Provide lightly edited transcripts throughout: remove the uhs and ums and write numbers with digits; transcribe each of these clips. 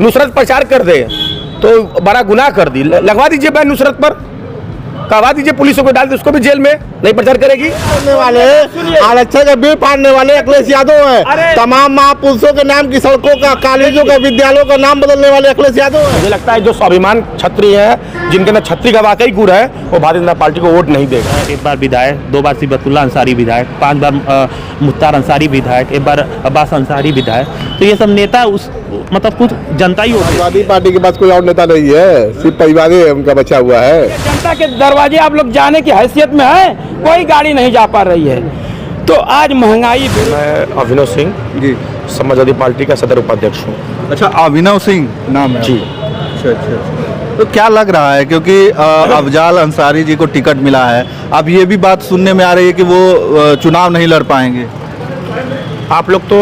नुसरत प्रचार कर दे तो बड़ा गुनाह कर दी। लगवा दीजिए बैन नुसरत पर, करवा दीजिए, पुलिसों को डाल दे, उसको भी जेल में, नहीं प्रचार करेगी। वाले आरक्षण का बिल पाड़ने वाले अखिलेश यादव हैं। तमाम महापुरुषों के नाम की सड़कों का, कॉलेजों का, विद्यालयों का नाम बदलने वाले अखिलेश यादव हैं। मुझे लगता है जो स्वाभिमान छत्री है, जिनके अंदर छत्री का वाकई गुण है, वो भारतीय जनता पार्टी को वोट नहीं देगा। एक बार विधायक, 2 बार सिबतुल्ला अंसारी विधायक, 5 बार मुख्तार अंसारी विधायक, 1 बार अब्बास अंसारी विधायक। तो ये सब नेता उस मतलब कुछ जनता ही होती है। समाजवादी पार्टी के पास कोई और नेता नहीं है, सिर्फ परिवार ही उनका बचा हुआ है। जनता के दरवाजे आप लोग जाने की हैसियत में है, कोई गाड़ी नहीं जा पा रही है। तो आज महंगाई। मैं अभिनव सिंह जी, समाजवादी पार्टी का सदर उपाध्यक्ष हूँ। अच्छा, अभिनव सिंह नाम है जी। अच्छा। तो क्या लग रहा है, क्योंकि अफजाल अंसारी जी को टिकट मिला है, अब ये भी बात सुनने में आ रही है कि वो चुनाव नहीं लड़ पाएंगे। आप लोग तो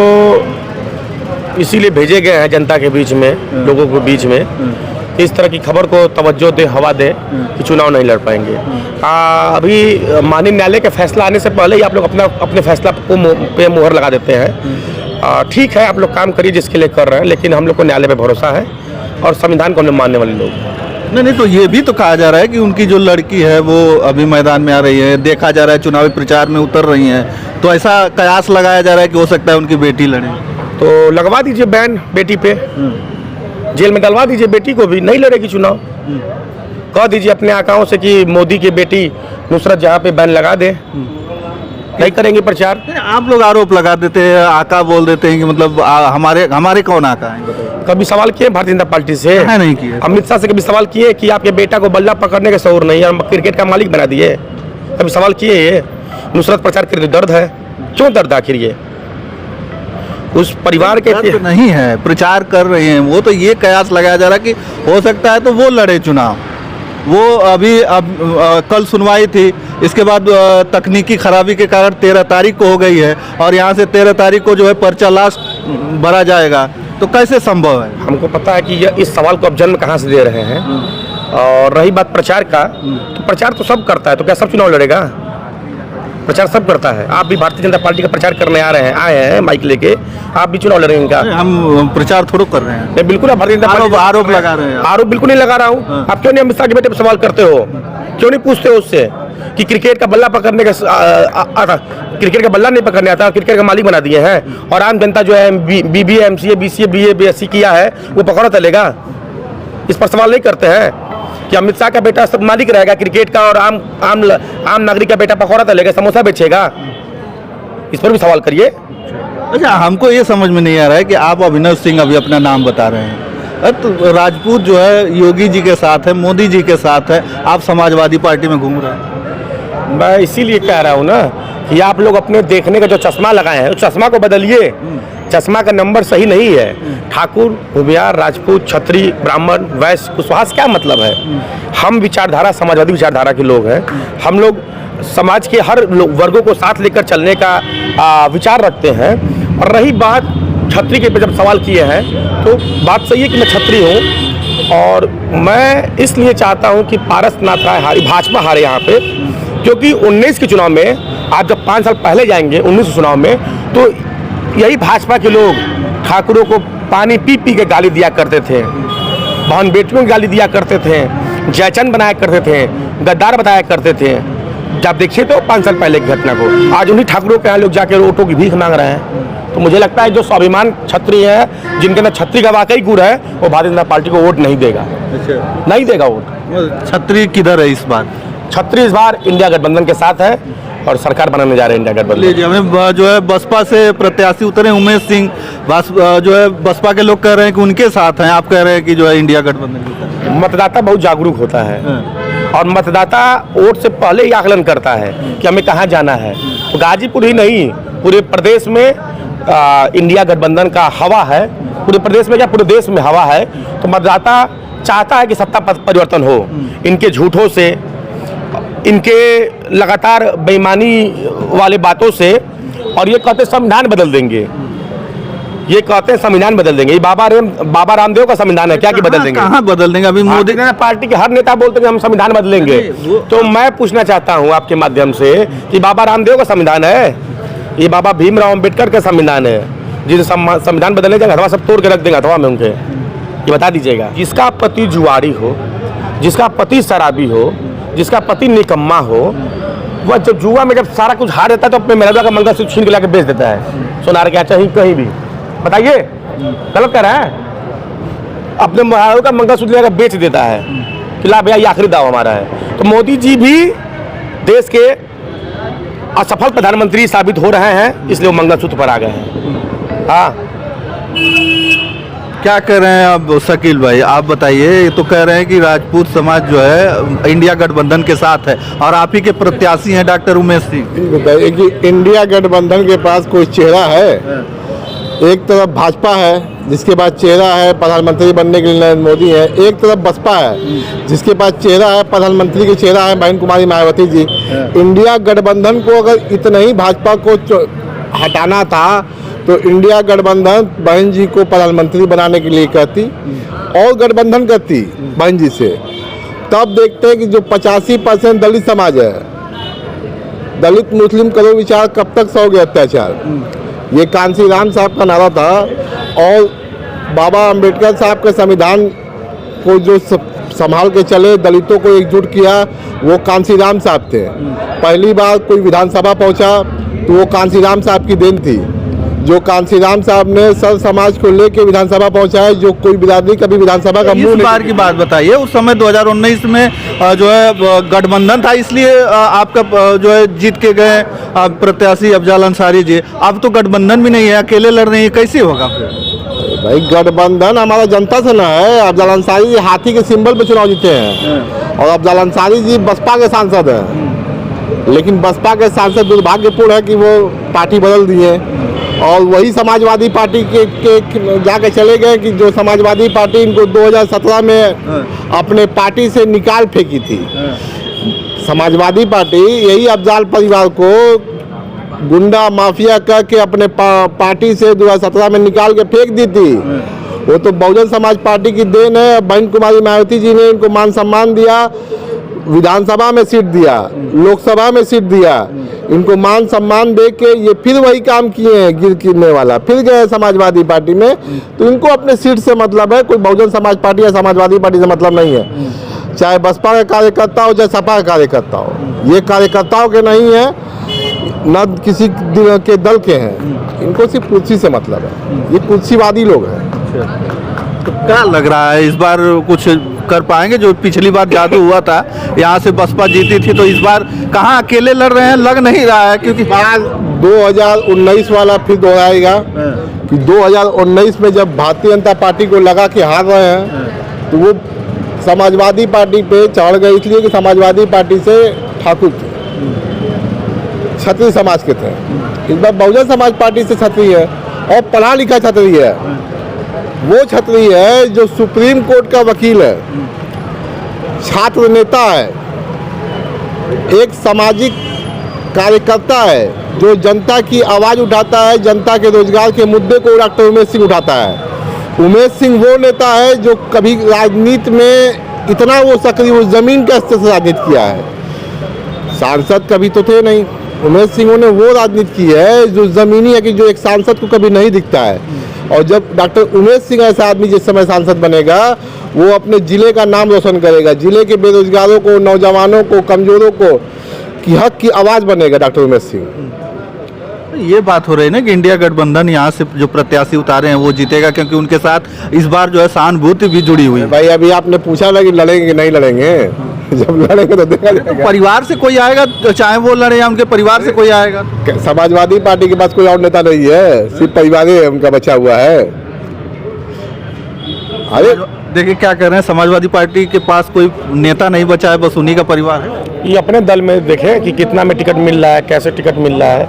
इसीलिए भेजे गए हैं जनता के बीच में, लोगों के बीच में, इस तरह की खबर को तवज्जो दे, हवा दे कि चुनाव नहीं लड़ पाएंगे। अभी माननीय न्यायालय का फैसला आने से पहले ही आप लोग अपने फैसला पे मुहर लगा देते हैं। ठीक है, आप लोग काम करिए जिसके लिए कर रहे हैं, लेकिन हम लोग को न्यायालय पे भरोसा है और संविधान को हम लोग मानने वाले लोग हैं। नहीं, तो ये भी तो कहा जा रहा है कि उनकी जो लड़की है वो अभी मैदान में आ रही है, देखा जा रहा है चुनावी प्रचार में उतर रही हैं, तो ऐसा कयास लगाया जा रहा है कि हो सकता है उनकी बेटी लड़े। तो लगवा दीजिए बैन बेटी पे, जेल में डलवा दीजिए बेटी को भी, नहीं लड़ेगी चुनाव। कह दीजिए अपने आकाओं से कि मोदी की बेटी नुसरत जहाँ पे बैन लगा दे, नहीं करेंगे प्रचार। आप लोग आरोप लगा देते हैं, आका बोल देते हैं कि मतलब हमारे कौन आका है? कभी सवाल किए भारतीय जनता पार्टी से? नहीं किए। अमित शाह से कभी सवाल किए कि आपके बेटा को बल्ला पकड़ने का शौर नहीं है, क्रिकेट का मालिक बना दिए? कभी सवाल किए? ये नुसरत प्रचार के लिए दर्द है, क्यों दर्द आखिर? ये उस परिवार के तो नहीं है, प्रचार कर रहे हैं वो, तो ये कयास लगाया जा रहा है कि हो सकता है तो वो लड़े चुनाव। वो अभी कल सुनवाई थी, इसके बाद तकनीकी खराबी के कारण 13 तारीख को हो गई है और यहाँ से 13 तारीख को जो है पर्चा लास्ट भरा जाएगा, तो कैसे संभव है? हमको पता है कि इस सवाल को अब जन्म कहाँ से दे रहे हैं। और रही बात प्रचार का, तो प्रचार तो सब करता है, तो क्या सब चुनाव लड़ेगा? प्रचार सब करता है। आप भी भारतीय जनता पार्टी का प्रचार करने आए हैं माइक लेके, आप भी चुनाव लड़ेंगे क्या? हम प्रचार थोड़ा कर रहे हैं। नहीं, बिल्कुल आप भारतीय जनता पार्टी आरोप लगा रहे हैं। आरोप बिल्कुल नहीं लगा रहा हूँ। आप क्यों नहीं अमित शाह के बेटे पर सवाल करते हो? क्यों नहीं पूछते हो उससे कि क्रिकेट का बल्ला पकड़ने का क्रिकेट का बल्ला नहीं पकड़ने आता, क्रिकेट का मालिक बना दिए हैं, और आम जनता जो है BBA, MCA, BCA, BA, BSc किया है, वो पकड़ा चलेगा? इस पर सवाल नहीं करते हैं कि अमित शाह का बेटा सब मालिक रहेगा क्रिकेट का और आम नागरिक का बेटा पकौड़ा तलेगा, समोसा बेचेगा? इस पर भी सवाल करिए। अच्छा, हमको ये समझ में नहीं आ रहा है कि आप अभिनव सिंह अभी अपना नाम बता रहे हैं, तो राजपूत जो है योगी जी के साथ है, मोदी जी के साथ है, आप समाजवादी पार्टी में घूम रहे हैं। मैं इसीलिए कह रहा हूँ ना कि आप लोग अपने देखने का जो चश्मा लगाए हैं, उस चश्मा को बदलिए। चश्मा का नंबर सही नहीं है। ठाकुर, भूमियार, राजपूत, क्षत्रिय, ब्राह्मण, वैश्य, कुशवाहा क्या मतलब है? हम विचारधारा, समाजवादी विचारधारा के लोग हैं। हम लोग समाज के हर वर्गों को साथ लेकर चलने का विचार रखते हैं। और रही बात क्षत्रिय के पे जब सवाल किए हैं, तो बात सही है कि मैं क्षत्रिय हूँ और मैं इसलिए चाहता हूँ कि पारसनाथ राय हारी, भाजपा हारे यहाँ पे, क्योंकि 19 के चुनाव में आप जब 5 साल पहले जाएंगे 19 चुनाव में, तो यही भाजपा के लोग ठाकुरों को पानी पी पी के गाली दिया करते थे, बहन बेटियों की गाली दिया करते थे, जयचंद बनाया करते थे, गद्दार बताया करते थे। जब देखिए तो 5 साल पहले की घटना को, आज उन्हीं ठाकुरों के यहाँ लोग जाकर वोटों की भीख मांग रहे हैं। तो मुझे लगता है जो स्वाभिमान क्षत्रिय है, जिनके अंदर छत्री का वाकई गुण है, वो भारतीय जनता पार्टी को वोट नहीं देगा। नहीं देगा वोट। छत्री किधर है इस बार? छत्री इस बार इंडिया गठबंधन के साथ है और सरकार बनाने जा रहे हैं इंडिया गठबंधन। हमें जो है बसपा से प्रत्याशी उतरे उमेश सिंह, जो है बसपा के लोग कह रहे हैं कि उनके साथ हैं, आप कह रहे हैं कि जो है इंडिया गठबंधन। मतदाता बहुत जागरूक होता है और मतदाता वोट से पहले ही आकलन करता है कि हमें कहाँ जाना है। तो गाजीपुर ही नहीं, पूरे प्रदेश में इंडिया गठबंधन का हवा है। पूरे प्रदेश में क्या, पूरे देश में हवा है। तो मतदाता चाहता है कि सत्ता परिवर्तन हो। इनके झूठों से, इनके लगातार बेईमानी वाले बातों से, और ये कहते संविधान बदल देंगे, ये कहते हैं संविधान बदल देंगे। ये बाबा रामदेव का संविधान है क्या कि बदल देंगे? कहाँ बदल देंगे? अभी मोदी पार्टी के हर नेता बोलते हैं कि हम संविधान बदलेंगे। तो मैं पूछना चाहता हूँ आपके माध्यम से कि बाबा रामदेव का संविधान है, ये बाबा भीमराव अम्बेडकर का संविधान है, जिसे संविधान बदलने जाएंगे हथवा सब तोड़ के रख देंगे हथवा में उनके। ये बता दीजिएगा। जिसका पति जुआरी हो, जिसका पति शराबी हो, जिसका पति निकम्मा हो, वह जब जुआ में जब सारा कुछ हार देता है तो अपने मेहरा का मंगलसूत्र छीन के लाके बेच देता है, सोनार के चाहे कहीं भी। बताइए गलत कर रहा है? अपने मेहरा का मंगलसूत्र लेकर बेच देता है कि ला भैया ये आखिरी दाव हमारा है। तो मोदी जी भी देश के असफल प्रधानमंत्री साबित हो रहे हैं, इसलिए वो मंगलसूत्र पर आ गए हैं। हाँ, क्या कह रहे हैं अब शकील भाई, आप बताइए। ये तो कह रहे हैं कि राजपूत समाज जो है इंडिया गठबंधन के साथ है और आप ही के प्रत्याशी हैं डॉक्टर उमेश सिंह। बताइए कि इंडिया गठबंधन के पास कोई चेहरा है? एक तरफ भाजपा है जिसके पास चेहरा है प्रधानमंत्री बनने के लिए नरेंद्र मोदी है, एक तरफ बसपा है जिसके पास चेहरा है प्रधानमंत्री के चेहरा है बहन कुमारी मायावती जी। इंडिया गठबंधन को अगर इतना ही भाजपा को हटाना था तो इंडिया गठबंधन बहन जी को प्रधानमंत्री बनाने के लिए कहती और गठबंधन करती बहन जी से। तब देखते हैं कि जो 85% दलित समाज है, दलित मुस्लिम करो विचार, कब तक सहोगे अत्याचार। ये कांसी राम साहब का नारा था और बाबा अंबेडकर साहब के संविधान को जो संभाल के चले, दलितों को एकजुट किया, वो कांसी राम साहब थे। पहली बार कोई विधानसभा पहुंचा तो वो कांसी राम साहब की देन थी। जो कांसी राम साहब ने सर समाज को लेके विधानसभा पहुंचाया, जो कोई बिरादरी कभी विधानसभा का मुंह इस बार की बात बताइए। उस समय 2019 में जो है गठबंधन था, इसलिए आपका जो है जीत के गए प्रत्याशी अफजल अंसारी जी। अब तो गठबंधन भी नहीं है, अकेले लड़ रहे हैं, कैसे होगा फिर? भाई गठबंधन हमारा जनता से ना है। अफजल अंसारी जी हाथी के सिंबल पे चुनाव जीते हैं और अफजल अंसारी जी बसपा के सांसद हैं, लेकिन बसपा के सांसद दुर्भाग्यपूर्ण है कि वो पार्टी बदल दिए और वही समाजवादी पार्टी के जाके चले गए कि जो समाजवादी पार्टी इनको 2017 में अपने पार्टी से निकाल फेंकी थी। समाजवादी पार्टी यही अफजाल परिवार को गुंडा माफिया कह के अपने पार्टी से 2017 में निकाल के फेंक दी थी। वो तो बहुजन समाज पार्टी की देन है। बहन कुमारी मायावती जी ने इनको मान सम्मान दिया, विधानसभा में सीट दिया, लोकसभा में सीट दिया, इनको मान सम्मान दे के ये फिर वही काम किए हैं गिरने वाला, फिर गए समाजवादी पार्टी में। तो इनको अपने सीट से मतलब है, कोई बहुजन समाज पार्टी या समाजवादी पार्टी से मतलब नहीं है। चाहे बसपा का कार्यकर्ता हो चाहे सपा का कार्यकर्ता हो, ये कार्यकर्ताओं के नहीं है न किसी के दल के हैं, इनको सिर्फ कुर्सी से मतलब है। ये कुर्सीवादी लोग हैं। तो क्या लग रहा है इस बार कुछ कर पाएंगे? जो पिछली बार जादू हुआ था, यहाँ से बसपा जीती थी, तो इस बार कहाँ अकेले लड़ रहे हैं? लग नहीं रहा है, क्योंकि 2019 वाला फिर दोहराएगा कि 2019 में जब भारतीय जनता पार्टी को लगा कि हार रहे हैं तो वो समाजवादी पार्टी पे चढ़ गए, इसलिए कि समाजवादी पार्टी से ठाकुर थे, क्षत्रिय समाज के थे। इस बार बहुजन समाज पार्टी से क्षत्रिय है और पढ़ा लिखा क्षत्रिय है। वो क्षत्रिय है जो सुप्रीम कोर्ट का वकील है, छात्र नेता है, एक सामाजिक कार्यकर्ता है जो जनता की आवाज़ उठाता है, जनता के रोजगार के मुद्दे को डॉक्टर उमेश सिंह उठाता है। उमेश सिंह वो नेता है जो कभी राजनीति में इतना वो सक्रिय, उस जमीन के स्तर से राजनीति किया है। सांसद कभी तो थे नहीं, उमेश सिंह ने वो राजनीति की है जो ज़मीनी है, कि जो एक सांसद को कभी नहीं दिखता है। और जब डॉक्टर उमेश सिंह ऐसा आदमी जिस समय सांसद बनेगा, वो अपने ज़िले का नाम रोशन करेगा, ज़िले के बेरोजगारों को, नौजवानों को, कमज़ोरों को की हक की आवाज़ बनेगा डॉक्टर उमेश सिंह। ये बात हो रही है ना कि इंडिया गठबंधन यहाँ से जो प्रत्याशी उतारे हैं वो जीतेगा, क्योंकि उनके साथ इस बार जो है सहानुभूति भी जुड़ी हुई है। भाई अभी आपने पूछा ना कि लड़ेंगे कि नहीं लड़ेंगे, जब लड़ेंगे तो देखा जाएगा। परिवार से कोई आएगा, चाहे वो लड़े या उनके परिवार से कोई आएगा। समाजवादी पार्टी के पास कोई और नेता नहीं है, सिर्फ परिवार ही उनका बचा हुआ है। अरे देखिए क्या कर रहे हैं, समाजवादी पार्टी के पास कोई नेता नहीं बचा है, बस उन्हीं का परिवार है। ये अपने दल में देखें कि कितना में टिकट मिल रहा है, कैसे टिकट मिल रहा है।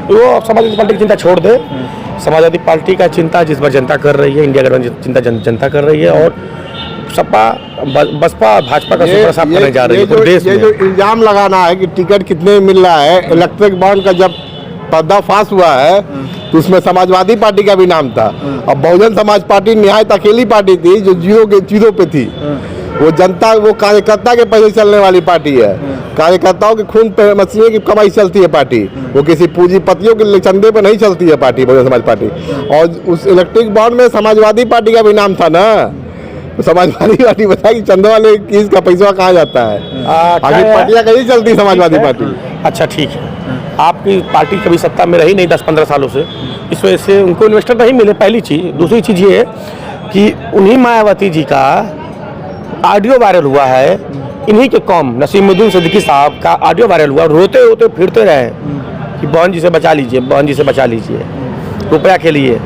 वो समाजवादी पार्टी की चिंता छोड़ दे, समाजवादी पार्टी का चिंता जिस पर जनता कर रही है, इंडिया गठबंधन चिंता जनता कर रही है। और सपा बसपा भाजपा का सुपर साफ करने जा रही है देश में। ये जो इल्जाम लगाना है कि टिकट कितने मिल रहा है, इलेक्ट्रिक बॉन्ड का जब पर्दाफाश हुआ है तो उसमें समाजवादी पार्टी का भी नाम था। अब बहुजन समाज पार्टी निहायत अकेली पार्टी थी जो जीरो पे थी। वो जनता, वो कार्यकर्ता के पैसे चलने वाली पार्टी है। कार्यकर्ताओं के खून मसीहे की कमाई चलती है पार्टी, वो किसी पूंजीपतियों के चंदे पे नहीं चलती है पार्टी, बहुजन समाज पार्टी। और उस इलेक्ट्रिक बॉन्ड में समाजवादी पार्टी का भी नाम था ना, समाजवादी पार्टी बताए कि चंदा वाले केस का पैसा कहाँ जाता है। आगे क्या है? पार्टियां कहीं चलती समाजवादी पार्टी। अच्छा ठीक है, आपकी पार्टी कभी सत्ता में रही नहीं 10-15 सालों से, इस वजह से उनको इन्वेस्टर नहीं मिले, पहली चीज़। दूसरी चीज़ ये है कि उन्हीं मायावती जी का ऑडियो वायरल हुआ है, इन्हीं के कौम नसीमुद्दीन सिद्दीकी साहब का ऑडियो वायरल हुआ, रोते रोते फिरते रहे कि बहन जी से बचा लीजिए, बहन जी से बचा लीजिए, रुपया के लिए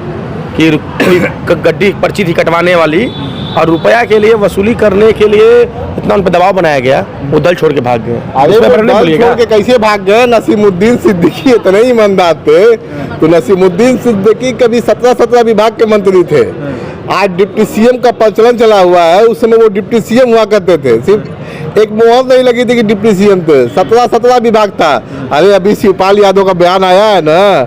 कि गड्डी पर्ची थी कटवाने वाली और रुपया के लिए वसूली करने के लिए इतना उन पर दबाव बनाया गया, वो दल छोड़ के भाग गए। अरे इसमें वो नहीं दल बोलिएगा। छोड़ के कैसे भाग गए? नसीमुद्दीन सिद्दीकी इतने ईमानदार थे तो नसीमुद्दीन सिद्दीकी कभी 17 विभाग के मंत्री थे। आज डिप्टी सीएम का प्रचलन चला हुआ है, उस समय वो डिप्टी सीएम हुआ करते थे, सिर्फ एक मोहर नहीं लगी थी कि डिप्टी सीएम थे। 17 विभाग था। अरे अभी शिवपाल यादव का बयान आया है ना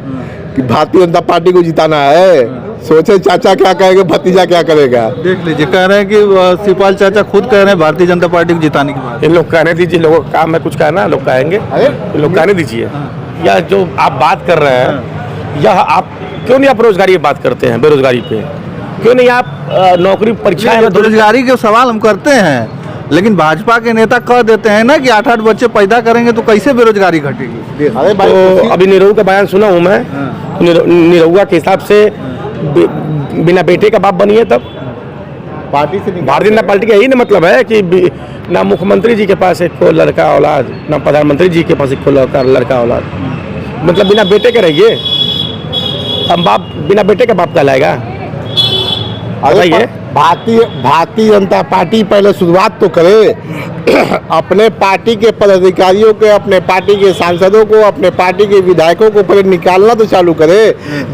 कि भारतीय जनता पार्टी को जिताना है, सोचे चाचा क्या कहेंगे, भतीजा क्या करेगा। देख लीजिए, कह रहे हैं कि शिवपाल चाचा खुद कह रहे हैं भारतीय जनता पार्टी को जिताने की बात। इन लोग कहने दीजिए, लोगों का काम है कुछ कहना, लोग कहेंगे, इन लोग कहने दीजिए। या जो आप बात कर रहे हैं, यह आप क्यों नहीं आप रोजगारी की बात करते हैं, बेरोजगारी पे क्यों नहीं आप नौकरी परीक्षा में बेरोजगारी के सवाल हम करते हैं, लेकिन भाजपा के नेता कह देते हैं ना कि 8-8 बच्चे पैदा करेंगे तो कैसे बेरोजगारी घटेगी। अरे भाई तो अभी निरहू का बयान सुना हूँ मैं, निरहुआ के हिसाब से बिना बेटे का बाप बनिए तब पार्टी से भारतीय जनता पार्टी का यही ना मतलब है कि ना मुख्यमंत्री जी के पास एक को लड़का औलाद, ना प्रधानमंत्री जी के पास एक को लड़का औलाद, मतलब बिना बेटे के रहिए। अब बाप बिना बेटे का बाप कहलाएगा? अरे भारतीय जनता पार्टी पहले शुरुआत तो करे, अपने पार्टी के पदाधिकारियों के, अपने पार्टी के सांसदों को, अपने पार्टी के विधायकों को पहले निकालना तो चालू करे।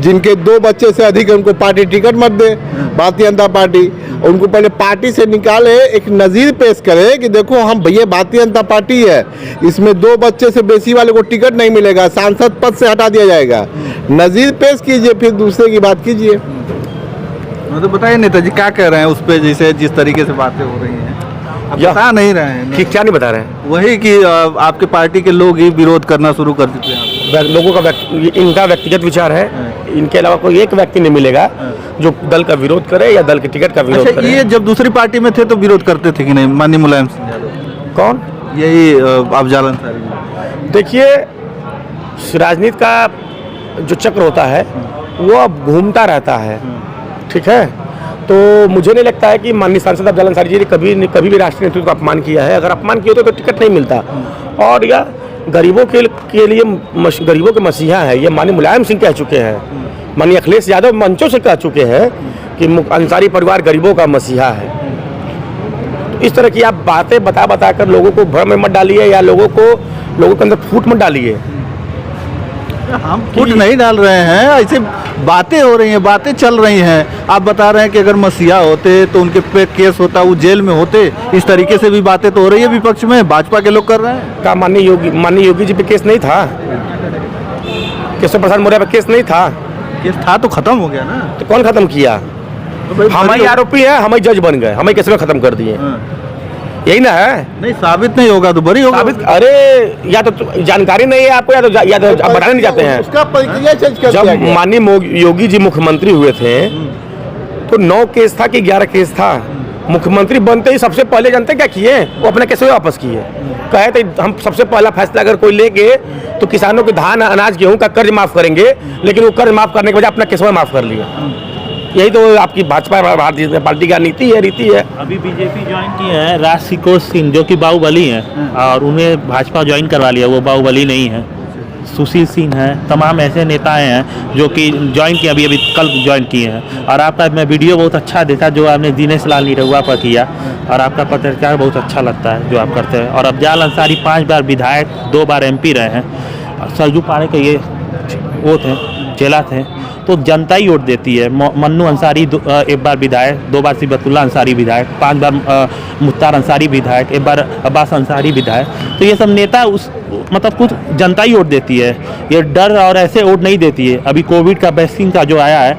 जिनके 2 बच्चे से अधिक है उनको पार्टी टिकट मत दे भारतीय जनता पार्टी, उनको पहले पार्टी से निकाले, एक नज़ीर पेश करे कि देखो हम भैया भारतीय जनता पार्टी है, इसमें 2 बच्चे से बेसी वाले को टिकट नहीं मिलेगा, सांसद पद से हटा दिया जाएगा। नज़ीर पेश कीजिए, फिर दूसरे की बात कीजिए। तो बताइए नेताजी क्या कह रहे हैं उस पे, जैसे जिस तरीके से बातें हो रही हैं, अब बता नहीं रहे हैं कि क्या नहीं बता रहे हैं? वही कि आपके पार्टी के लोग ही विरोध करना शुरू कर चुके हैं। लोगों का इनका व्यक्तिगत विचार है, इनके अलावा कोई एक व्यक्ति नहीं मिलेगा जो दल का विरोध करे या दल के टिकट का विरोध अच्छा, करे। ये जब दूसरी पार्टी में थे तो विरोध करते थे कि नहीं माननीय मुलायम सिंह यादव? कौन? यही अफजल अंसारी। देखिए, राजनीति का जो चक्र होता है वो अब घूमता रहता है, ठीक है। तो मुझे नहीं लगता है कि माननीय सांसद अफजल अंसारी जी ने कभी भी राष्ट्रीय नेतृत्व का अपमान किया है। अगर अपमान किया तो टिकट नहीं मिलता। और यह गरीबों के लिए गरीबों के मसीहा है, ये माननीय मुलायम सिंह कह चुके हैं, माननीय अखिलेश यादव मंचों से कह चुके हैं कि अंसारी परिवार गरीबों का मसीहा है। तो इस तरह की आप बातें बता कर लोगों को भ्रम में मत डालिए या लोगों के अंदर फूट मत डालिए। हम फूट नहीं डाल रहे हैं, ऐसे बातें हो रही हैं, बातें चल रही हैं। आप बता रहे हैं कि अगर मसीहा होते तो उनके पे केस होता, वो जेल में होते। इस तरीके से भी बातें तो हो रही है विपक्ष में, भाजपा के लोग कर रहे हैं। क्या माननीय योगी जी पे केस नहीं था? केशव प्रसाद मौर्य पे केस नहीं था? केस था तो खत्म हो गया ना। तो कौन खत्म किया? हम ही आरोपी हैं, हम ही जज बन गए, हमें केस में खत्म कर दिए। यही ना है? नहीं, साबित नहीं होगा तो बरी होगा। साबित? अरे या तो जानकारी नहीं है आपको, या तो आप बताने नहीं जाते हैं। उसका प्रक्रिया चेंज कर दिया जब गया। माननीय योगी जी मुख्यमंत्री हुए थे तो 9 केस था कि 11 केस था। मुख्यमंत्री बनते ही सबसे पहले जानते क्या किए? वो अपने केस वापस किए। कहे थे हम सबसे पहला फैसला अगर कोई लेंगे तो किसानों के धान अनाज गेहूं का कर्ज माफ करेंगे, लेकिन वो कर्ज माफ करने के बजाय अपना केस माफ कर लिया। यही तो आपकी भाजपा भारतीय जनता पार्टी का रीति है। अभी बीजेपी ज्वाइन किए हैं राजशिकोर सिंह, जो कि बाहुबली हैं, और उन्हें भाजपा ज्वाइन करवा लिया, वो बाहुबली नहीं है। सुशील सिंह हैं, तमाम ऐसे नेताएं हैं जो कि ज्वाइन किए, अभी कल ज्वाइन किए हैं। और आपका मैं वीडियो बहुत अच्छा देखा जो आपने दिनेश लाल निरहुआ पर किया, और आपका पत्रकार बहुत अच्छा लगता है जो आप करते हैं। और अफजल अंसारी 5 बार विधायक, 2 बार MP रहे हैं। सरजू पाड़े के ये वो थे, चेला थे, तो जनता ही वोट देती है। मन्नू अंसारी 1 बार विधायक, 2 बार सिबतुल्ला अंसारी विधायक, 5 बार मुख्तार अंसारी विधायक, 1 बार अब्बास अंसारी विधायक। तो ये सब नेता मतलब कुछ जनता ही वोट देती है, ये डर और ऐसे वोट नहीं देती है। अभी कोविड का वैक्सीन का जो आया है,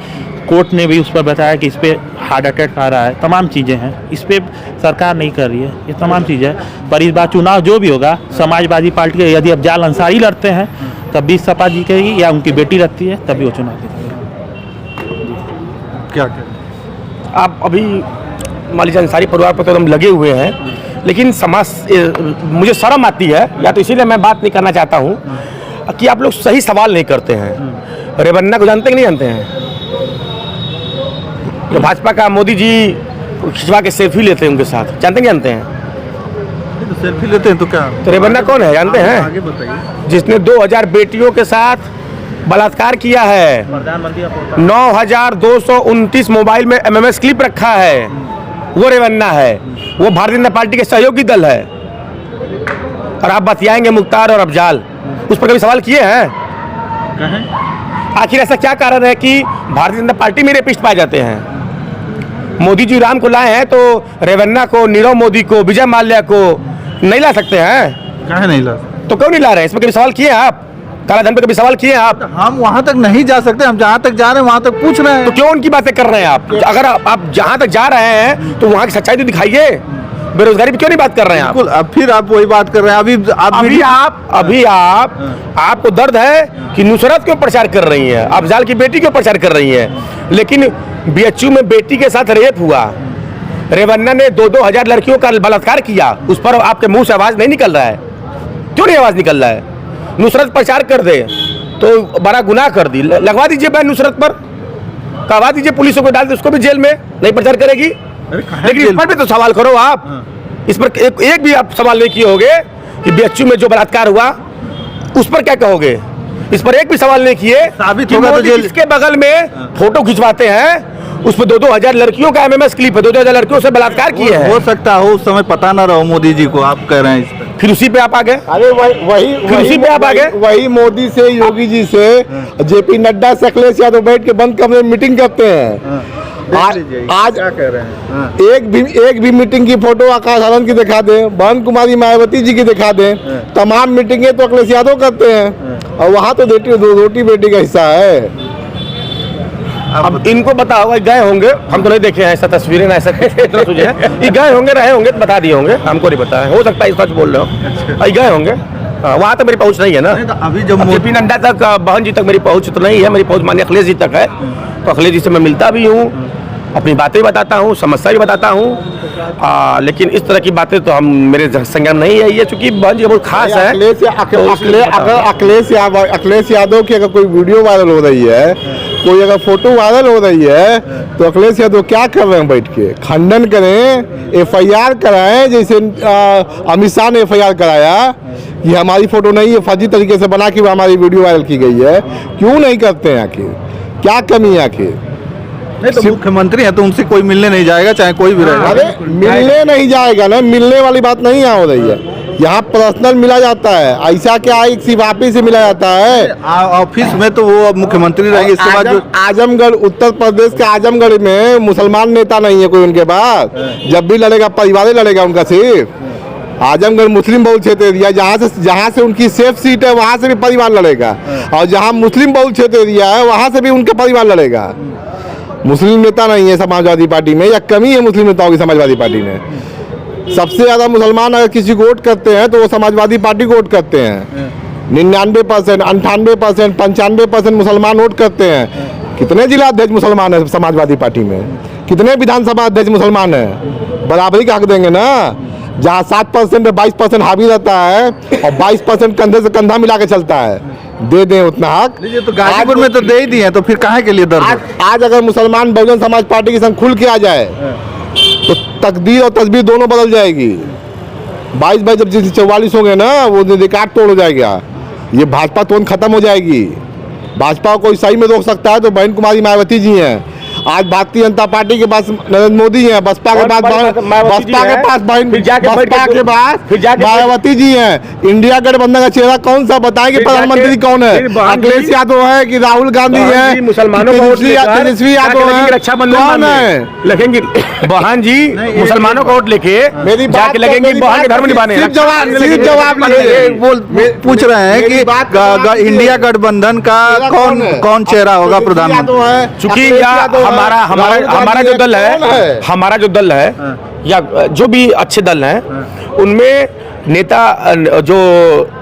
कोर्ट ने भी उस पर बताया कि इस पर हार्ट अटैक आ रहा है, तमाम चीज़ें हैं, इस पर सरकार नहीं कर रही है, ये तमाम चीज़ें हैं। पर इस बार चुनाव जो भी होगा, समाजवादी पार्टी के यदि अफजल अंसारी लड़ते हैं तब भी सपा जीतेगी, या उनकी बेटी लगती है तभी वो चुनाव जीतेगी। क्या आप अभी मान लीजिए अंसारी परिवार पर तो हम लगे हुए हैं, लेकिन मुझे शर्म आती है, या तो इसीलिए मैं बात नहीं करना चाहता हूँ कि आप लोग सही सवाल नहीं करते हैं। रेवन्ना को जानते कि नहीं जानते हैं? जो भाजपा का मोदी जी खिंचवा के सेल्फी लेते हैं उनके साथ, जानते नहीं जानते हैं? तो सेल्फी लेते हैं तो क्या? तो रेवन्ना कौन है, जानते हैं? आगे बताइए। जिसने 2000 बेटियों के साथ बलात्कार किया है, 9229 मोबाइल में MMS क्लिप रखा है, वो रेवन्ना है। वो भारतीय जनता पार्टी के सहयोगी दल है। और आप बतियाएंगे मुख्तार और अफजाल, उस पर कभी सवाल किए हैं? आखिर ऐसा क्या कारण है कि भारतीय जनता पार्टी में रेपिस्ट पाए जाते हैं? मोदी जी राम को लाए हैं, तो रेवन्ना को, नीरव मोदी को, विजय माल्या को नहीं ला सकते हैं? कहाँ नहीं ला? तो क्यों नहीं ला रहे हैं? इस पर कभी सवाल किए हैं आप? काला धन पे कभी सवाल किए हैं आप? हम वहाँ तक नहीं जा सकते, हम जहाँ तक जा रहे हैं वहाँ तक पूछ रहे हैं। तो क्यों उनकी बातें कर रहे हैं आप? अगर आप जहाँ तक जा रहे हैं तो वहाँ की सच्चाई तो दिखाइए। बेरोजगारी पे क्यों नहीं बात कर रहे हैं आप? बिल्कुल, अब फिर आप वही बात कर रहे हैं। अभी आपको दर्द है कि नुसरत क्यों प्रचार कर रही है, अफजाल की बेटी क्यों प्रचार कर रही है, लेकिन BHU में बेटी के साथ रेप हुआ, रेवन्ना ने 2-2 हजार लड़कियों का बलात्कार किया, उस पर आपके मुंह से आवाज नहीं निकल रहा है? क्यों नहीं आवाज निकल रहा है? नुसरत प्रचार कर दे तो बड़ा गुनाह कर दी, लगवा दीजिए बैन नुसरत पर, करवा दीजिए, पुलिसों को डाल दे, उसको भी जेल में, नहीं प्रचार करेगी। लेकिन इस पर भी तो सवाल करो आप। इस पर एक भी आप सवाल नहीं किए होंगे कि BHU में जो बलात्कार हुआ उस पर क्या कहोगे? इस पर एक भी सवाल नहीं किए कि मोदी जिसके बगल में फोटो खिंचवाते हैं उस पर 2-2 हजार लड़कियों का MMS क्लिप है, 2-2 हजार लड़कियों से बलात्कार किए हैं। हो सकता हो उस समय पता ना रहो मोदी जी को, आप कह रहे हैं इस पर। फिर उसी पे आप आ गए। अरे वही मोदी से, योगी जी से, JP नड्डा से, अखिलेश यादव बैठ के बंद कमरे में मीटिंग करते हैं। आज क्या कह रहे हैं? एक भी मीटिंग की फोटो आकाश आनंद की दिखा दें, बहन कुमारी मायावती जी की दिखा दें, तमाम मीटिंगें तो अखिलेश यादव करते हैं, और वहाँ तो रोटी बेटी का हिस्सा है। अब इनको पता होगा, गए होंगे, हम तो नहीं देखे हैं ऐसा तस्वीरें ना, ऐसा इतना तुझे है, ये गए होंगे, रहे होंगे तो बता दिए होंगे, हमको नहीं पता है, हो सकता है सच बोल रहे हो, गए होंगे। वहाँ तक मेरी पहुँच नहीं है ना। तो अभी जब JP नड्डा तक, बहन जी तक मेरी पहुँच तो नहीं है, मेरी पहुँच माननीय अखिलेश जी तक है, तो अखिलेश जी से मैं मिलता भी हूँ, अपनी बातें बताता हूँ, समस्या भी बताता हूँ, लेकिन इस तरह की बातें तो हम मेरे संज्ञान नहीं है ये, चूंकि बहन जी बहुत खास है। अखिलेश यादव की अगर कोई वीडियो वायरल हो रही है, कोई अगर फोटो वायरल हो रही है, तो अखिलेश यादव क्या कर रहे हैं? बैठ के खंडन करें, FIR कराएं, जैसे अमित शाह ने FIR कराया, ये हमारी फोटो नहीं है, फर्जी तरीके से बना के हमारी वीडियो वायरल की गई है। क्यों नहीं करते हैं? आखिर क्या कमी है? आखिर नहीं तो मुख्यमंत्री है तो उनसे कोई मिलने नहीं जाएगा, चाहे कोई भी रहेगा। अरे मिलने नहीं जाएगा ना, मिलने वाली बात नहीं यहाँ हो रही है, यहाँ पर्सनल मिला जाता है। ऐसा क्या है, सिर्फ आप ही से मिला जाता है? ऑफिस में तो वो मुख्यमंत्री रहेंगे, इसके बाद जो आजमगढ़, उत्तर प्रदेश के आजमगढ़ में मुसलमान नेता नहीं है कोई उनके पास। जब भी लड़ेगा परिवार ही लड़ेगा उनका। सिर्फ आजमगढ़ मुस्लिम बहुल क्षेत्र एरिया, जहाँ से उनकी सेफ सीट है वहाँ से भी परिवार लड़ेगा, और जहाँ मुस्लिम बहुल क्षेत्र एरिया है वहाँ से भी उनका परिवार लड़ेगा। मुस्लिम नेता नहीं है समाजवादी पार्टी में, या कमी है मुस्लिम नेताओं की समाजवादी पार्टी में। सबसे ज़्यादा मुसलमान अगर किसी को वोट करते हैं तो वो समाजवादी पार्टी को वोट करते हैं। 99%, 98%, 95% मुसलमान वोट करते हैं। कितने जिला अध्यक्ष मुसलमान है समाजवादी पार्टी में? कितने विधानसभा अध्यक्ष मुसलमान है? बराबरी का हक देंगे ना। जहाँ 7% 22% हावी रहता है और 22% कंधे से कंधा मिला के चलता है, दे दें उतना हक। तो गाजीपुर में तो दे ही दिए, तो फिर काहे के लिए दर्द? आज अगर मुसलमान बहुजन समाज पार्टी के संग खुल के आ जाए तो तकदीर और तस्वीर दोनों बदल जाएगी। 22 जब 44 होंगे ना, वो रिकॉर्ड तोड़ हो जाएगा। ये भाजपा तोड़ खत्म हो जाएगी। भाजपा को सही में रोक सकता है तो बहन कुमारी मायावती जी हैं। आज भारतीय जनता पार्टी के पास नरेंद्र मोदी हैं, बसपा के पास मायावती जी हैं। इंडिया गठबंधन का चेहरा कौन सा बताएंगे? प्रधानमंत्री कौन है? अखिलेश यादव है कि राहुल गांधी है? मुसलमानों को तेजस्वी यादव है? रक्षाबंधन है लगेंगे बहन जी, मुसलमानों को वोट लेके मेरी बात लगेंगे बहन के धर्म निभाने। जवाब पूछ रहे हैं कि इंडिया गठबंधन का कौन चेहरा होगा प्रधानमंत्री? चूंकि हमारा जो दल है या जो भी अच्छे दल हैं, उनमें नेता जो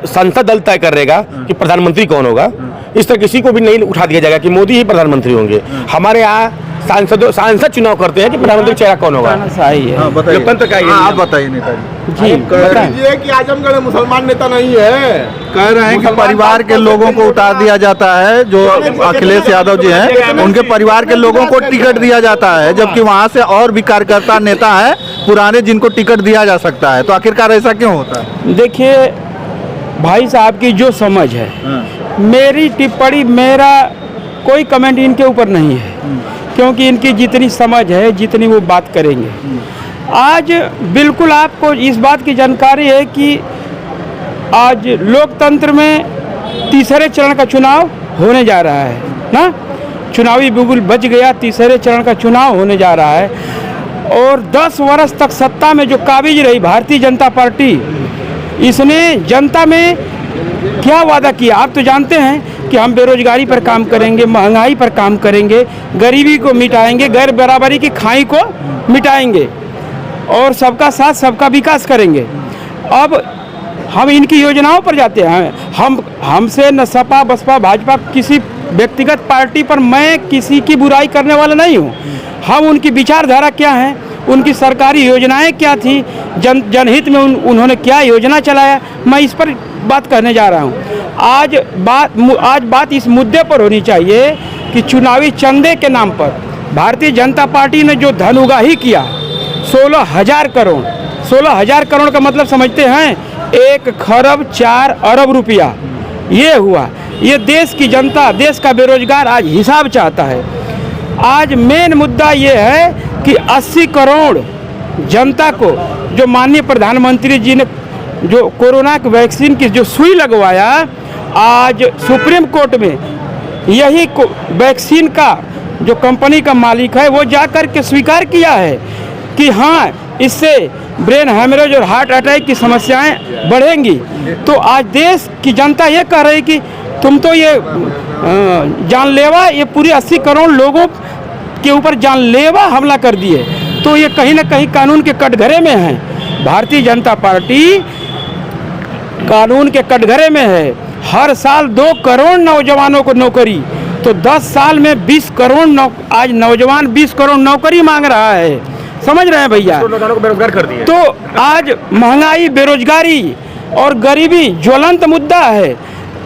संसद दल तय करेगा कि प्रधानमंत्री कौन होगा। इस तरह किसी को भी नहीं उठा दिया जाएगा कि मोदी ही प्रधानमंत्री होंगे। हमारे यहाँ सांसद चुनाव करते हैं कि प्रधानमंत्री चेहरा कौन होगा? सही है। हाँ बताइए। लोकतंत्र का ये हाँ, आप नियम। बताइए नेताजी। जी बताएं। ये कि आजमगढ़ में मुसलमान नेता नहीं है। कह रहे हैं कि परिवार के लोगों को उतार दिया जाता है, जो अखिलेश यादव जी हैं उनके परिवार के लोगों को टिकट दिया जाता है, जबकि वहाँ से और भी कार्यकर्ता नेता हैं पुराने जिनको टिकट दिया जा सकता है। तो आखिरकार ऐसा क्यों होता है? देखिए भाई साहब की जो समझ है, मेरी टिप्पणी, मेरा कोई कमेंट इनके ऊपर नहीं है, क्योंकि इनकी जितनी समझ है, जितनी वो बात करेंगे। आज बिल्कुल आपको इस बात की जानकारी है कि आज लोकतंत्र में तीसरे चरण का चुनाव होने जा रहा है ना, चुनावी बिगुल बज गया, तीसरे चरण का चुनाव होने जा रहा है। और 10 वर्ष तक सत्ता में जो काबिज रही भारतीय जनता पार्टी, इसने जनता में क्या वादा किया आप तो जानते हैं कि हम बेरोजगारी पर काम करेंगे, महंगाई पर काम करेंगे, गरीबी को मिटाएंगे, गैर बराबरी की खाई को मिटाएंगे और सबका साथ सबका विकास करेंगे। अब हम इनकी योजनाओं पर जाते हैं। हमसे न सपा बसपा भाजपा किसी व्यक्तिगत पार्टी पर मैं किसी की बुराई करने वाला नहीं हूँ। हम उनकी विचारधारा क्या है, उनकी सरकारी योजनाएं क्या थी, जनहित में उन्होंने क्या योजना चलाया, मैं इस पर बात करने जा रहा हूँ। आज बात इस मुद्दे पर होनी चाहिए कि चुनावी चंदे के नाम पर भारतीय जनता पार्टी ने जो धन उगाही किया 16,000 करोड़, 16,000 करोड़ का मतलब समझते हैं 1 खरब 4 अरब रुपया ये हुआ। ये देश की जनता, देश का बेरोजगार आज हिसाब चाहता है। आज मेन मुद्दा ये है कि 80 करोड़ जनता को जो माननीय प्रधानमंत्री जी ने जो कोरोना की वैक्सीन की जो सुई लगवाया, आज सुप्रीम कोर्ट में यही वैक्सीन का जो कंपनी का मालिक है वो जाकर के स्वीकार किया है कि हाँ, इससे ब्रेन हैमरेज और हार्ट अटैक की समस्याएं बढ़ेंगी। तो आज देश की जनता ये कह रही कि तुम तो ये जानलेवा, ये पूरी 80 करोड़ लोगों के ऊपर जानलेवा हमला कर दिए। तो ये कहीं ना कहीं कानून के कटघरे में है। भारतीय जनता पार्टी कानून के कटघरे में है। हर साल 2 करोड़ नौजवानों को नौकरी, तो 10 साल में 20 करोड़ आज नौजवान 20 करोड़ नौकरी मांग रहा है। समझ रहे हैं भैया? नौजवानों को बेरोजगार कर दिए। तो आज महंगाई, बेरोजगारी और गरीबी ज्वलंत मुद्दा है।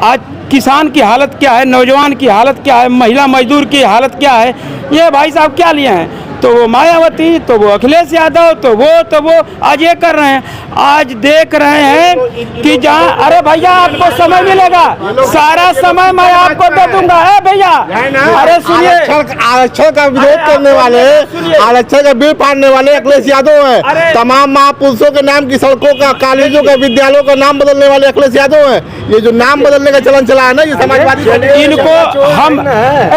आज किसान की हालत क्या है, नौजवान की हालत क्या है, महिला मजदूर की हालत क्या है, ये भाई साहब क्या लिए हैं? तो वो मायावती, तो वो अखिलेश यादव, तो वो आज ये कर रहे हैं। आज देख रहे हैं कि जहाँ, अरे भैया आपको समय मिलेगा, सारा समय मैं आपको दे दूंगा है भैया। अरे सुनिए, आरक्षण का विरोध करने वाले, आरक्षण का बिल फाड़ने वाले अखिलेश यादव है। तमाम महापुरुषों के नाम की सड़कों का, कॉलेजों का, विद्यालयों का नाम बदलने वाले अखिलेश यादव है। ये जो नाम बदलने का चलन चला है ना, ये समाजवादी इनको हम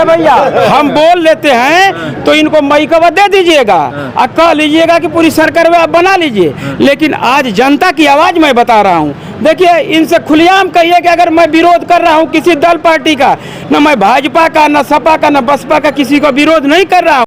भैया हम बोल लेते हैं तो इनको मई का दे दीजिएगा और कह लीजिएगा कि पूरी सरकार में आप बना लीजिए। लेकिन आज जनता की आवाज मैं बता रहा हूँ। देखिए, इनसे खुलेआम कहिए कि अगर मैं विरोध कर रहा हूँ किसी दल पार्टी का, न मैं भाजपा का, न सपा का, न बसपा का, किसी का विरोध नहीं कर रहा हूँ।